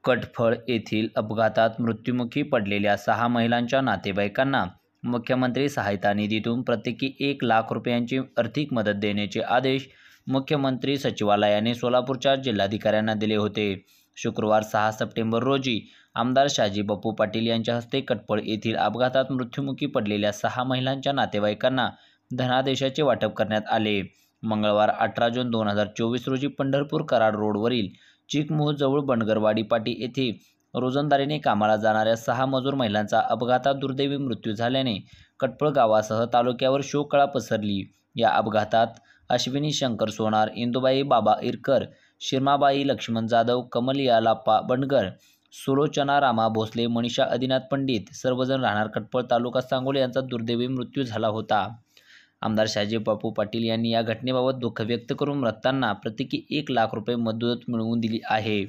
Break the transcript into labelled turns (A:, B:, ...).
A: कटफळ येथील अपघातात मृत्युमुखी पडलेल्या 6 महिलांच्या नातेवाईकांना मुख्यमंत्री सहायता निधीतून प्रत्येकी 1 लाख रुपयांची आर्थिक मदत देण्याचे आदेश मुख्यमंत्री सचिवालयाने सोलापूरच्या जिल्हाधिकाऱ्यांना दिले होते। शुक्रवार 6 सप्टेंबर रोजी आमदार शहाजी बापू पाटील यांच्या हस्ते कटफळ येथील अपघातात मृत्युमुखी पडलेल्या 6 महिलांच्या नातेवाईकांना धनादेशाचे वाटप करण्यात आले। मंगळवार 18 जून 2024 रोजी पंढरपूर कराड रोडवरील चिकमोह जवळ बनगरवाडी पाटी येथे रोजंदारीने कामाला जाणाऱ्या 6 मजूर महिलांचा अपघातात दुर्दैवी मृत्यू झाल्याने कटफळ गावासह तालुक्यावर शोककळा पसरली। या अपघातात अश्विनी शंकर सोनार, इंदुबाई बाबा इरकर, शिरमाबाई लक्ष्मण जाधव, कमल यालाप्पा बनगर, सुलोचना रामा भोसले, मनीषा आदिनाथ पंडित सर्वजण राहणार कटफळ तालुका सांगोला यांचा दुर्दैवी मृत्यू झाला होता। आमदार शहाजी बापू पाटील यांनी या घटनेबाबत दुःख व्यक्त करून मृतांना प्रत्येकी 1 लाख रुपये मदत मिळवून दिली आहे।